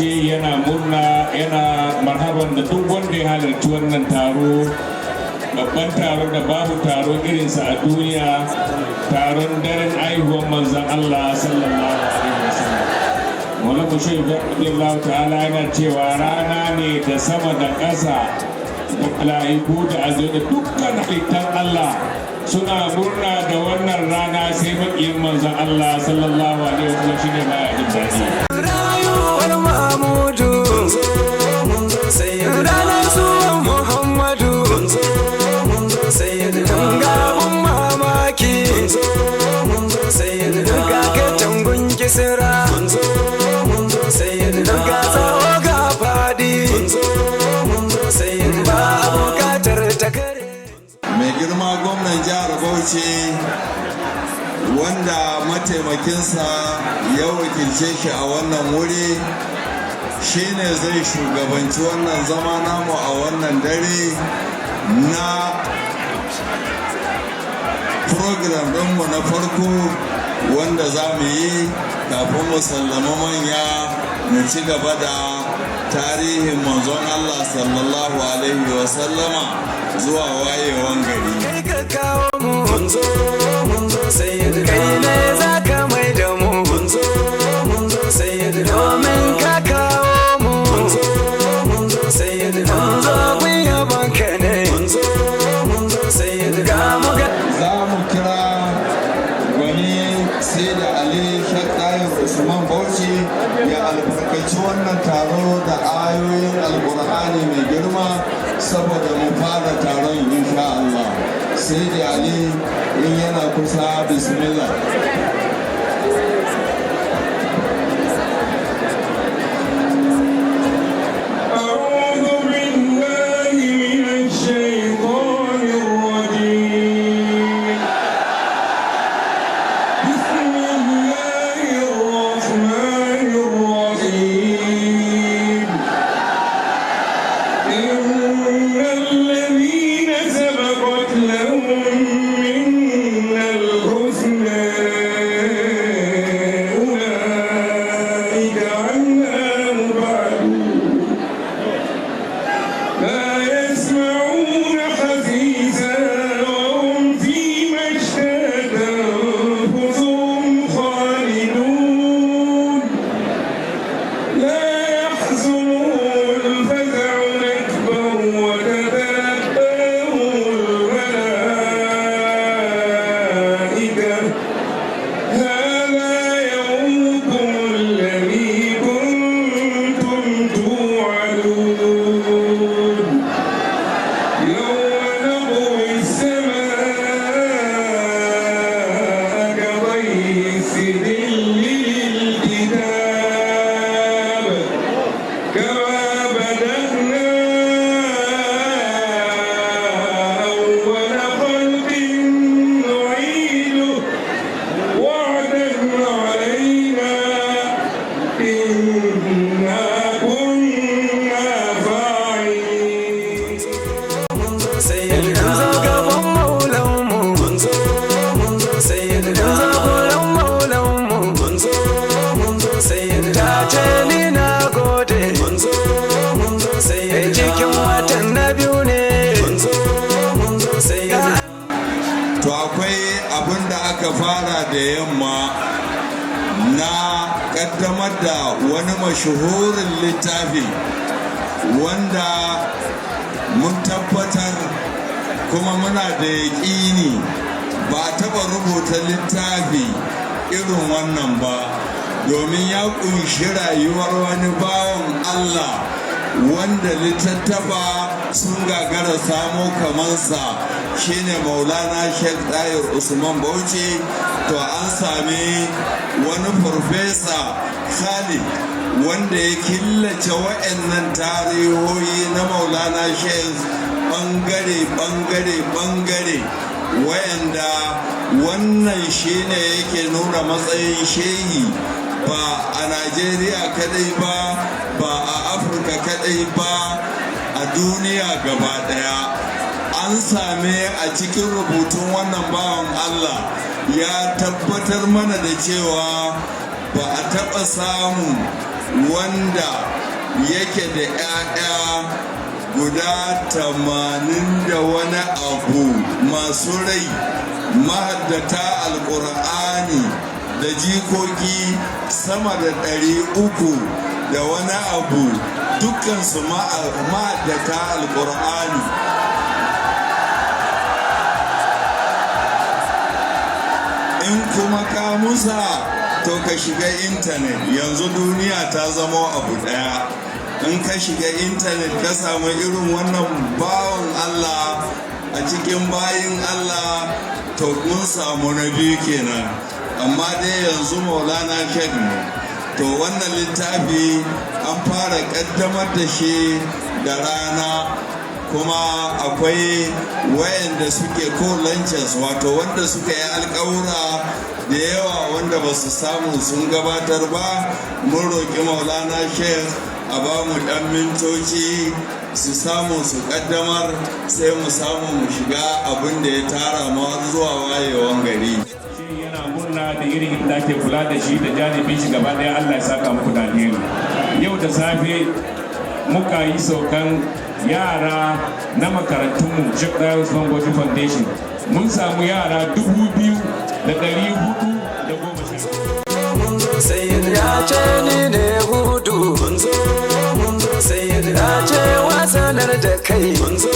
shi yana murna yana marhaban da duk wanda ya halarci wannan taro, babban taro da babu taro irinsa a duniya, taron daren aihuwar manzon Allah sallallahu alaihi wasallam. Maulana Sheikh radiyallahu ta'ala yana cewa rana ne da sama da ƙasa da mala'iku da azumi da dukkan halittar Allah suna murna da wannan rana, sai maƙiyin manzon Allah sallallahu alaihi wasallam shine baya jin daɗi. Rayuwar Mahmudu ranar zuwan Muhammadu gabun mamaki ga katan gun kisira ga tsawo ga fadi ba bukatar takare. Mai girma gwamnan jihar Bauchi wanda mataimakinsa ya wakilce shi a wannan wuri shine zai shugabanci wannan zama namu a wannan dare na program ɗinmu na farko wanda za mu yi kafin mu sallama manya mu ci gaba da tarihin manzon Allah sallallahu alaihi wasallama zuwa wayewan gari. Kai ka kawo mu kai ne za ka mai da mu domin ka kawo mu zo kun yaban ka ne Za mu kira wani sai da Ali Sheikh Dahiru Usman Bauchi ya albarkaci wannan taro da ayoyin Alƙur'ani mai girma saboda mu fara taron insha Allah. Sai da Ali in yana kusa bismillah. Da wani mashahurin littafi wanda mun tabbatar kuma muna da yaƙini ba taɓa rubuta littafi irin wannan ba, domin ya ƙunshi rayuwar wani bawan Allah wanda littattafa sun gagara samo kamansa, shine Maulana Sheikh Dahiru Usman Bauchi. To an sami wani farfesa Khalid wanda ya killace wa'annan tarihohi na Maulana Sheikh bangare wa'anda wannan shine yake nuna matsayin shehi ba a Najeriya kadai ba, ba a Afirka kadai ba, a duniya gaba daya. An same a cikin rubutun wannan bawan Allah ya tabbatar mana da cewa ba a taɓa samu wanda yake da 'ya'ya guda 80 da wani abu masu rai, mahaddata alƙur'ani da jikoki sama da 300 da wani abu, dukkansu mahaddata alƙur'ani. In kuma ka musa to ka shiga intanet, yanzu duniya ta zama abu daya. In ka shiga intanet ka samu irin wannan bawan Allah a cikin bayin Allah, to mun samu na biyu kenan. Amma dai yanzu Maulana Sheikh ne. To wannan littafi an fara kaddamar da shi da rana, kuma akwai wayanda suke ko lunches, wato wanda suka yi alƙawura da yawa wanda ba su samu sun gabatar ba. Mun roƙi Maulana Sheikh a ba mu ɗan mintoci su samu su ƙaddamar, sai mu samu mu shiga abin da ya tara mu zuwa wayewan gari. Shi yana murna da irin da ake kula da shi da janibin shi gaba ɗaya. Allah ya saka muku da alheri. Yau da safe muka yi saukan yara na makarantunmu Sheikh Usman Bauchi Foundation. Mun samu yara 2,410. Sayyid ya ce ni ne hudu, mun zo, sai ya ce wasanar da kai, mun zo.